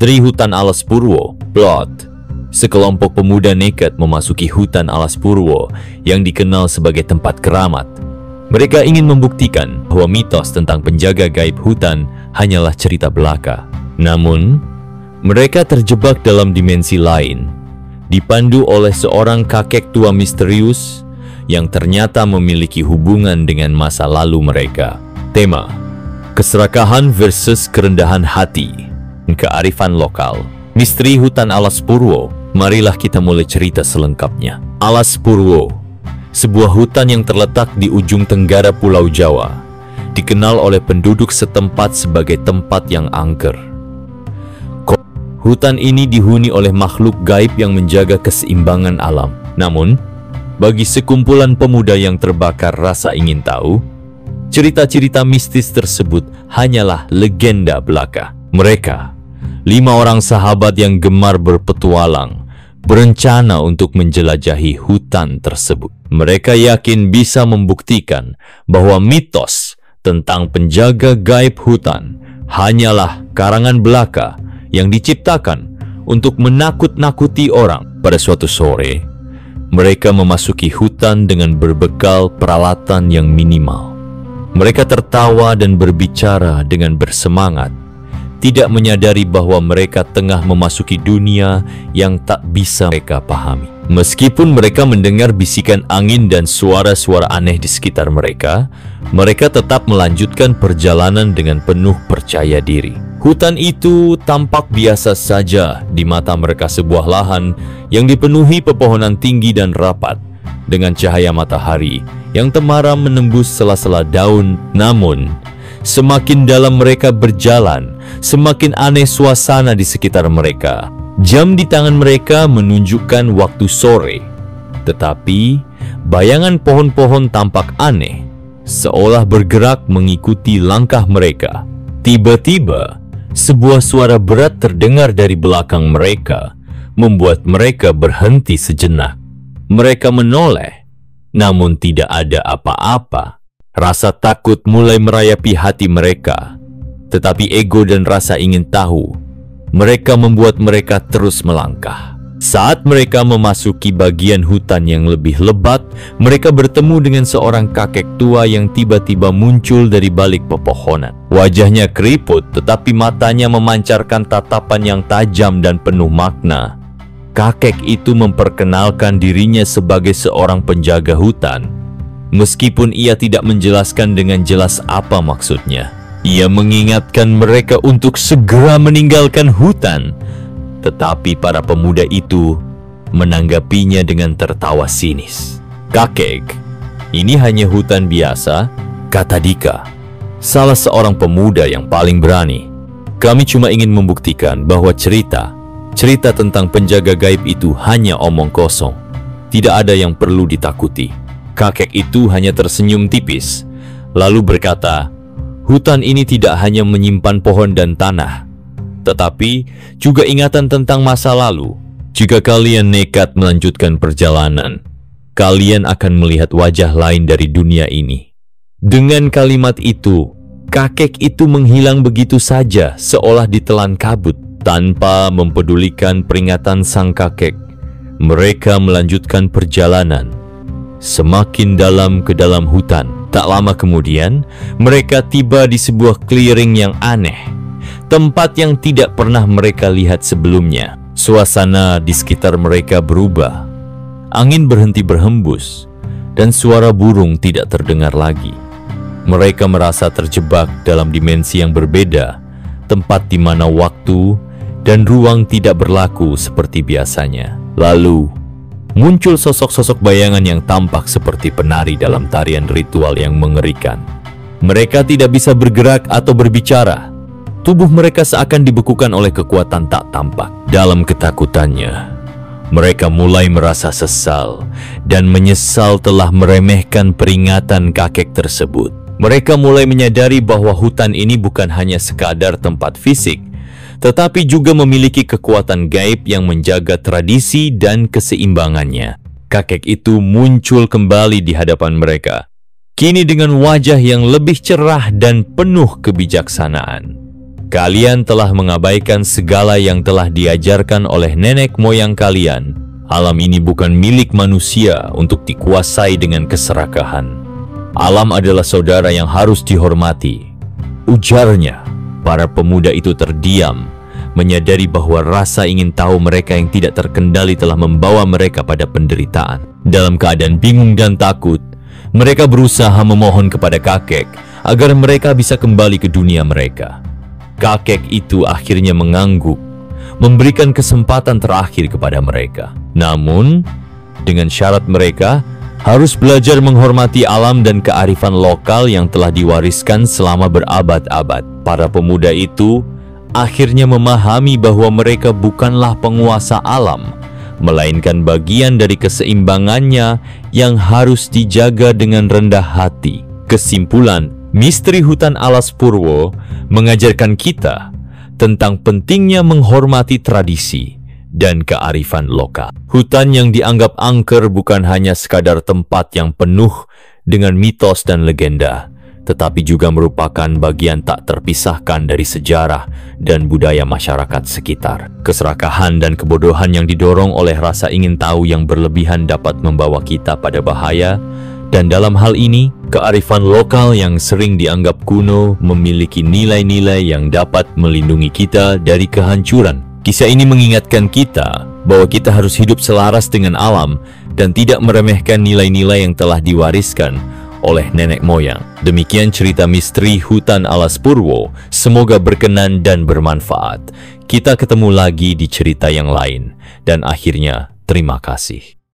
Misteri Hutan Alas Purwo, Plot. Sekelompok pemuda nekat memasuki hutan Alas Purwo yang dikenal sebagai tempat keramat. Mereka ingin membuktikan bahwa mitos tentang penjaga gaib hutan hanyalah cerita belaka. Namun, mereka terjebak dalam dimensi lain, dipandu oleh seorang kakek tua misterius yang ternyata memiliki hubungan dengan masa lalu mereka. Tema: keserakahan versus kerendahan hati. Kearifan lokal. Misteri Hutan Alas Purwo. Marilah kita mulai cerita selengkapnya. Alas Purwo, sebuah hutan yang terletak di ujung tenggara Pulau Jawa, dikenal oleh penduduk setempat sebagai tempat yang angker. Hutan ini dihuni oleh makhluk gaib yang menjaga keseimbangan alam. Namun, bagi sekumpulan pemuda yang terbakar rasa ingin tahu, cerita-cerita mistis tersebut hanyalah legenda belaka. Mereka, 5 orang sahabat yang gemar berpetualang, berencana untuk menjelajahi hutan tersebut. Mereka yakin bisa membuktikan bahwa mitos tentang penjaga gaib hutan hanyalah karangan belaka yang diciptakan untuk menakut-nakuti orang. Pada suatu sore, mereka memasuki hutan dengan berbekal peralatan yang minimal. Mereka tertawa dan berbicara dengan bersemangat, tidak menyadari bahwa mereka tengah memasuki dunia yang tak bisa mereka pahami. Meskipun mereka mendengar bisikan angin dan suara-suara aneh di sekitar mereka, mereka tetap melanjutkan perjalanan dengan penuh percaya diri. Hutan itu tampak biasa saja di mata mereka, sebuah lahan yang dipenuhi pepohonan tinggi dan rapat, dengan cahaya matahari yang temaram menembus sela-sela daun. Namun, semakin dalam mereka berjalan, semakin aneh suasana di sekitar mereka. Jam di tangan mereka menunjukkan waktu sore, tetapi bayangan pohon-pohon tampak aneh, seolah bergerak mengikuti langkah mereka. Tiba-tiba, sebuah suara berat terdengar dari belakang mereka, membuat mereka berhenti sejenak. Mereka menoleh, namun tidak ada apa-apa. Rasa takut mulai merayapi hati mereka, tetapi ego dan rasa ingin tahu mereka membuat mereka terus melangkah. Saat mereka memasuki bagian hutan yang lebih lebat, mereka bertemu dengan seorang kakek tua yang tiba-tiba muncul dari balik pepohonan. Wajahnya keriput, tetapi matanya memancarkan tatapan yang tajam dan penuh makna. Kakek itu memperkenalkan dirinya sebagai seorang penjaga hutan. Meskipun ia tidak menjelaskan dengan jelas apa maksudnya, ia mengingatkan mereka untuk segera meninggalkan hutan. Tetapi para pemuda itu menanggapinya dengan tertawa sinis. "Kakek, ini hanya hutan biasa," kata Dika, salah seorang pemuda yang paling berani. "Kami cuma ingin membuktikan bahwa cerita tentang penjaga gaib itu hanya omong kosong. Tidak ada yang perlu ditakuti." Kakek itu hanya tersenyum tipis, lalu berkata, "Hutan ini tidak hanya menyimpan pohon dan tanah, tetapi juga ingatan tentang masa lalu. Jika kalian nekat melanjutkan perjalanan, kalian akan melihat wajah lain dari dunia ini." Dengan kalimat itu, kakek itu menghilang begitu saja, seolah ditelan kabut. Tanpa mempedulikan peringatan sang kakek, mereka melanjutkan perjalanan semakin dalam ke dalam hutan. Tak lama kemudian, mereka tiba di sebuah clearing yang aneh, tempat yang tidak pernah mereka lihat sebelumnya. Suasana di sekitar mereka berubah. Angin berhenti berhembus, dan suara burung tidak terdengar lagi. Mereka merasa terjebak dalam dimensi yang berbeda, tempat di mana waktu dan ruang tidak berlaku seperti biasanya. Lalu, muncul sosok-sosok bayangan yang tampak seperti penari dalam tarian ritual yang mengerikan. Mereka tidak bisa bergerak atau berbicara. Tubuh mereka seakan dibekukan oleh kekuatan tak tampak. Dalam ketakutannya, mereka mulai merasa sesal dan menyesal telah meremehkan peringatan kakek tersebut. Mereka mulai menyadari bahwa hutan ini bukan hanya sekadar tempat fisik, tetapi juga memiliki kekuatan gaib yang menjaga tradisi dan keseimbangannya. Kakek itu muncul kembali di hadapan mereka, kini dengan wajah yang lebih cerah dan penuh kebijaksanaan. Kalian telah mengabaikan segala yang telah diajarkan oleh nenek moyang kalian. Alam ini bukan milik manusia untuk dikuasai dengan keserakahan. Alam adalah saudara yang harus dihormati, ujarnya. Para pemuda itu terdiam, menyadari bahwa rasa ingin tahu mereka yang tidak terkendali telah membawa mereka pada penderitaan. Dalam keadaan bingung dan takut, mereka berusaha memohon kepada kakek agar mereka bisa kembali ke dunia mereka. Kakek itu akhirnya mengangguk, memberikan kesempatan terakhir kepada mereka. Namun, dengan syarat mereka harus belajar menghormati alam dan kearifan lokal yang telah diwariskan selama berabad-abad. Para pemuda itu akhirnya memahami bahwa mereka bukanlah penguasa alam, melainkan bagian dari keseimbangannya yang harus dijaga dengan rendah hati. Kesimpulan, misteri hutan Alas Purwo mengajarkan kita tentang pentingnya menghormati tradisi dan kearifan lokal. Hutan yang dianggap angker bukan hanya sekadar tempat yang penuh dengan mitos dan legenda, tetapi juga merupakan bagian tak terpisahkan dari sejarah dan budaya masyarakat sekitar. Keserakahan dan kebodohan yang didorong oleh rasa ingin tahu yang berlebihan dapat membawa kita pada bahaya, dan dalam hal ini, kearifan lokal yang sering dianggap kuno memiliki nilai-nilai yang dapat melindungi kita dari kehancuran. Kisah ini mengingatkan kita bahwa kita harus hidup selaras dengan alam dan tidak meremehkan nilai-nilai yang telah diwariskan oleh nenek moyang. Demikian cerita misteri hutan Alas Purwo. Semoga berkenan dan bermanfaat. Kita ketemu lagi di cerita yang lain. Dan akhirnya, terima kasih.